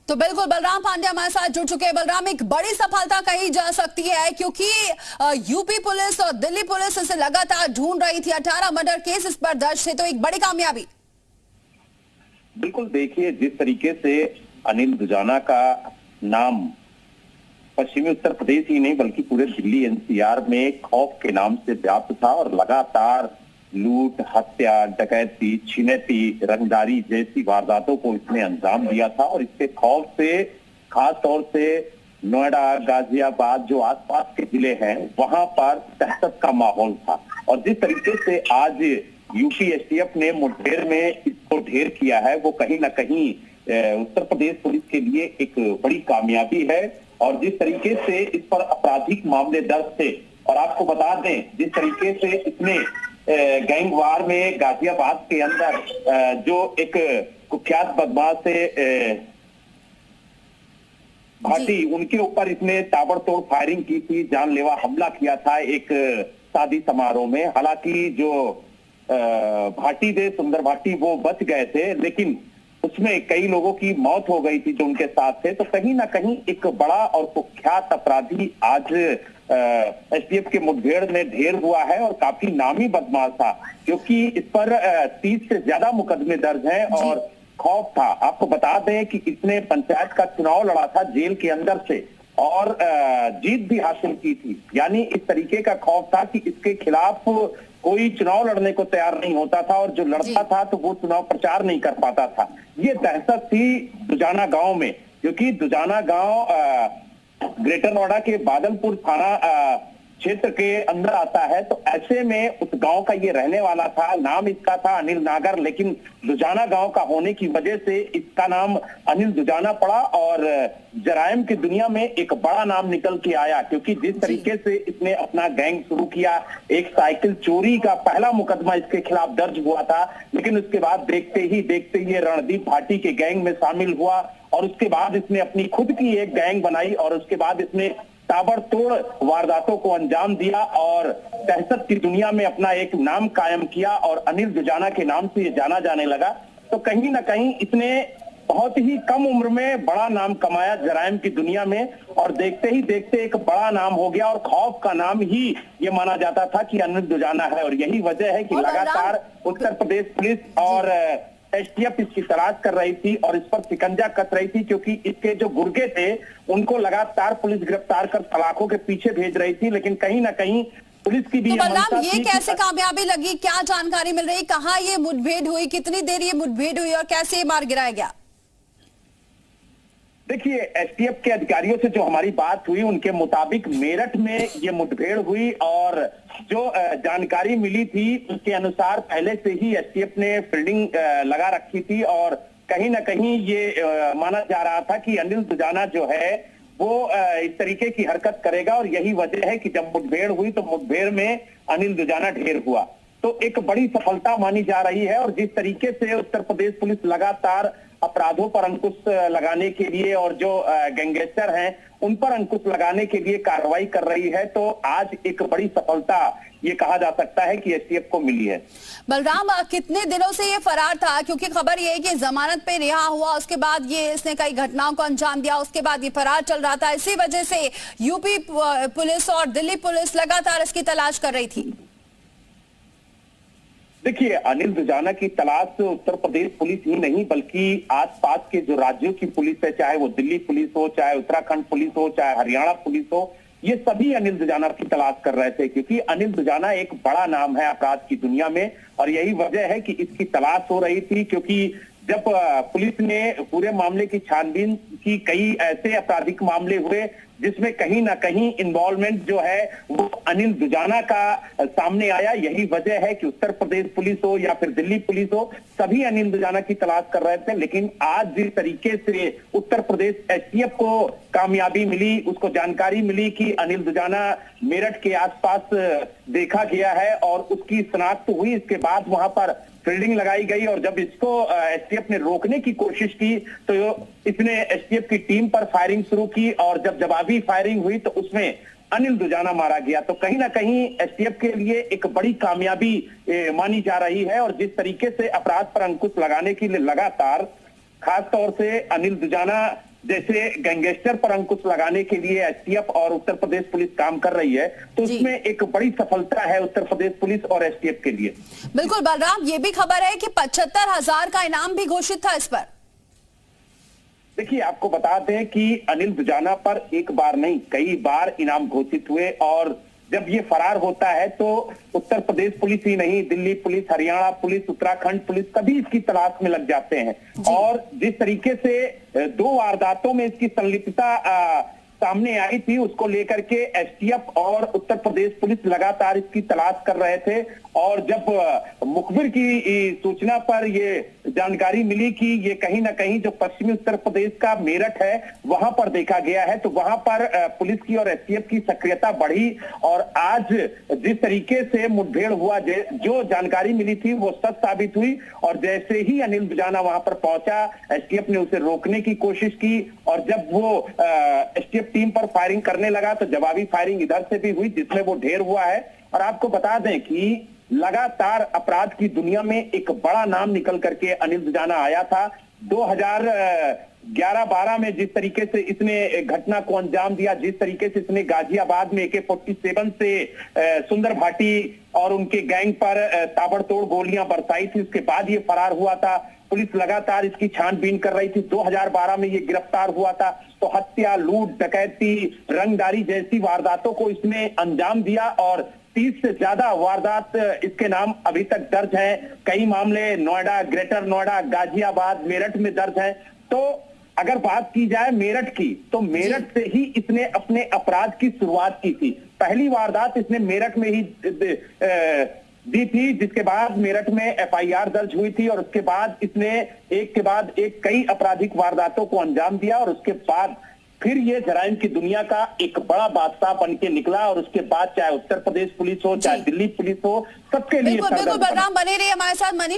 तो बिल्कुल बलराम पांड्या हमारे साथ जुड़ चुके हैं। बलराम, एक बड़ी सफलता कही जा सकती है क्योंकि यूपी पुलिस और दिल्ली पुलिस इसे लगातार ढूंढ रही थी। 18 मर्डर केस इस पर दर्ज थे, तो एक बड़ी कामयाबी। बिल्कुल, देखिए जिस तरीके से अनिल दुजाना का नाम पश्चिमी उत्तर प्रदेश ही नहीं बल्कि पूरे दिल्ली एनसीआर में खौफ के नाम से व्याप्त था और लगातार लूट, हत्या, डकैती, छिनैती, रंगदारी जैसी वारदातों को इसने अंजाम दिया था। और इसके खौफ से खास तौर से नोएडा, गाजियाबाद जो आसपास के जिले हैं वहां पर दहशत का माहौल था। और जिस तरीके से आज यूपी एसटीएफ ने मुठभेड़ में इसको ढेर किया है वो कहीं ना कहीं उत्तर प्रदेश पुलिस के लिए एक बड़ी कामयाबी है। और जिस तरीके से इस पर आपराधिक मामले दर्ज थे, और आपको बता दें जिस तरीके से इसने गैंगवार में गाजियाबाद के अंदर जो एक कुख्यात बदमाश है भाटी, उनके ऊपर इसने ताबड़तोड़ फायरिंग की थी, जानलेवा हमला किया था एक शादी समारोह में। हालांकि जो भाटी थे, सुंदर भाटी, वो बच गए थे, लेकिन उसमें कई लोगों की मौत हो गई थी जो उनके साथ थे। तो कहीं ना कहीं एक बड़ा और कुख्यात अपराधी आज एसटीएफ के मुठभेड़ में ढेर हुआ है और काफी नामी बदमाश था क्योंकि इस पर 30 से ज्यादा मुकदमे दर्ज हैं और खौफ था। आपको बता दें कि इसने पंचायत का चुनाव लड़ा था जेल के अंदर से और जीत भी हासिल की थी। यानी इस तरीके का खौफ था कि इसके खिलाफ कोई चुनाव लड़ने को तैयार नहीं होता था और जो लड़ता था तो वो चुनाव प्रचार नहीं कर पाता था। ये दहशत थी दुजाना गांव में, क्योंकि दुजाना गांव ग्रेटर नोएडा के बादलपुर थाना क्षेत्र के अंदर आता है। तो ऐसे में उस गांव का ये रहने वाला था। नाम इसका था अनिल नागर, लेकिन दुजाना गांव का होने की वजह से इसका नाम अनिल दुजाना पड़ा और जराइम की दुनिया में एक बड़ा नाम निकल के आया। क्योंकि जिस तरीके से इसने अपना गैंग शुरू किया, एक साइकिल चोरी का पहला मुकदमा इसके खिलाफ दर्ज हुआ था, लेकिन उसके बाद देखते ही ये रणदीप भाटी के गैंग में शामिल हुआ और उसके बाद इसने अपनी खुद की एक गैंग बनाई और उसके बाद इसने ताबड़तोड़ वारदातों को अंजाम दिया और दहशत की दुनिया में अपना एक नाम कायम किया और अनिल दुजाना के नाम से ये जाना जाने लगा। तो कहीं ना कहीं इसने बहुत ही कम उम्र में बड़ा नाम कमाया जराइम की दुनिया में और देखते ही देखते एक बड़ा नाम हो गया और खौफ का नाम ही ये माना जाता था कि अनिल दुजाना है। और यही वजह है कि लगातार उत्तर प्रदेश पुलिस और एसटीएफ इसकी तलाश कर रही थी और इस पर शिकंजा कस रही थी, क्योंकि इसके जो गुर्गे थे उनको लगातार पुलिस गिरफ्तार कर सलाखों के पीछे भेज रही थी। लेकिन कहीं ना कहीं पुलिस की भी ये कैसे कामयाबी लगी, क्या जानकारी मिल रही, कहाँ ये मुठभेड़ हुई, कितनी देर ये मुठभेड़ हुई और कैसे ये मार गिराया गया? देखिए, एसटीएफ के अधिकारियों से जो हमारी बात हुई उनके मुताबिक मेरठ में ये मुठभेड़ हुई और जो जानकारी मिली थी उसके अनुसार पहले से ही एसटीएफ ने फील्डिंग लगा रखी थी और कहीं ना कहीं ये माना जा रहा था कि अनिल दुजाना जो है वो इस तरीके की हरकत करेगा और यही वजह है कि जब मुठभेड़ हुई तो मुठभेड़ में अनिल दुजाना ढेर हुआ। तो एक बड़ी सफलता मानी जा रही है और जिस तरीके से उत्तर प्रदेश पुलिस लगातार अपराधों पर अंकुश लगाने के लिए और जो गैंगस्टर हैं उन पर अंकुश लगाने के लिए कार्रवाई कर रही है, तो आज एक बड़ी सफलता ये कहा जा सकता है कि एसटीएफ को मिली है। बलराम, कितने दिनों से ये फरार था? क्योंकि खबर ये है कि जमानत पे रिहा हुआ, उसके बाद ये इसने कई घटनाओं को अंजाम दिया, उसके बाद ये फरार चल रहा था। इसी वजह से यूपी पुलिस और दिल्ली पुलिस लगातार इसकी तलाश कर रही थी। देखिए, अनिल दुजाना की तलाश उत्तर प्रदेश पुलिस ही नहीं बल्कि आसपास के जो राज्यों की पुलिस है, चाहे वो दिल्ली पुलिस हो, चाहे उत्तराखंड पुलिस हो, चाहे हरियाणा पुलिस हो, ये सभी अनिल दुजाना की तलाश कर रहे थे। क्योंकि अनिल दुजाना एक बड़ा नाम है अपराध की दुनिया में और यही वजह है कि इसकी तलाश हो रही थी। क्योंकि जब पुलिस ने पूरे मामले की छानबीन की, कई ऐसे आपराधिक मामले हुए जिसमें कहीं ना कहीं इन्वॉल्वमेंट जो है वो अनिल दुजाना का सामने आया। यही वजह है कि उत्तर प्रदेश पुलिस हो या फिर दिल्ली पुलिस हो, सभी अनिल दुजाना की तलाश कर रहे थे। लेकिन आज जिस तरीके से उत्तर प्रदेश एसटीएफ को कामयाबी मिली, उसको जानकारी मिली कि अनिल दुजाना मेरठ के आसपास देखा गया है और उसकी शनाख्त हुई, इसके बाद वहां पर फील्डिंग लगाई गई और जब इसको एसटीएफ ने रोकने की कोशिश की तो इसने एसटीएफ की टीम पर फायरिंग शुरू की और जब जवाबी फायरिंग हुई तो उसमें अनिल दुजाना मारा गया। तो कहीं ना कहीं एसटीएफ के लिए एक बड़ी कामयाबी मानी जा रही है और जिस तरीके से अपराध पर अंकुश लगाने के लिए लगातार खास तौर से अनिल दुजाना जैसे गैंगस्टर पर अंकुश लगाने के लिए एसटीएफ और उत्तर प्रदेश पुलिस काम कर रही है, तो जी। इसमें एक बड़ी सफलता है उत्तर प्रदेश पुलिस और एसटीएफ के लिए। बिल्कुल बलराम, ये भी खबर है कि 75,000 का इनाम भी घोषित था इस पर। देखिए, आपको बता दें कि अनिल दुजाना पर एक बार नहीं कई बार इनाम घोषित हुए, और जब ये फरार होता है तो उत्तर प्रदेश पुलिस ही नहीं, Delhi police, Haryana police, Uttarakhand police सभी इसकी तलाश में लग जाते हैं। और जिस तरीके से 2 वारदातों में इसकी संलिप्तता सामने आई थी, उसको लेकर के एसटीएफ और उत्तर प्रदेश पुलिस लगातार इसकी तलाश कर रहे थे। और जब मुखबिर की सूचना पर ये जानकारी मिली कि ये कहीं ना कहीं जो पश्चिमी उत्तर प्रदेश का मेरठ है वहां पर देखा गया है, तो वहां पर पुलिस की और एसटीएफ की सक्रियता बढ़ी। और आज जिस तरीके से मुठभेड़ हुआ, जो जानकारी मिली थी वो सच साबित हुई। और जैसे ही अनिल दुजाना वहां पर पहुंचा, एसटीएफ ने उसे रोकने की कोशिश की, और जब वो एसटीएफ टीम पर फायरिंग करने लगा तो जवाबी फायरिंग इधर से भी हुई, जिसमें वो ढेर हुआ है। और आपको बता दें कि लगातार अपराध की दुनिया में एक बड़ा नाम निकल करके अनिल दुजाना आया था। 2011-12 में जिस तरीके से इसने घटना को अंजाम दिया, जिस तरीके से इसने गाजियाबाद में AK-47 से सुंदर भाटी और उनके गैंग पर ताबड़तोड़ गोलियां बरसाई थी, उसके बाद ये फरार हुआ था। पुलिस लगातार इसकी छानबीन कर रही थी। 2012 में ये गिरफ्तार हुआ था। तो हत्या, लूट, डकैती, रंगदारी जैसी वारदातों को इसने अंजाम दिया, और 30 से ज्यादा वारदात इसके नाम अभी तक दर्ज हैं। कई मामले नोएडा, ग्रेटर नोएडा, गाजियाबाद, मेरठ में दर्ज हैं। तो अगर बात की जाए मेरठ की, तो मेरठ से ही इसने अपने अपराध की शुरुआत की थी। पहली वारदात इसने मेरठ में ही दी थी, जिसके बाद मेरठ में एफआईआर दर्ज हुई थी, और उसके बाद इसने एक के बाद एक कई आपराधिक वारदातों को अंजाम दिया। और उसके बाद फिर ये जराइम की दुनिया का एक बड़ा बादशाह बन के निकला। और उसके बाद चाहे उत्तर प्रदेश पुलिस हो, चाहे दिल्ली पुलिस हो, सबके लिए बिल्कुल बलराम, बने रहिए हमारे साथ। मनीष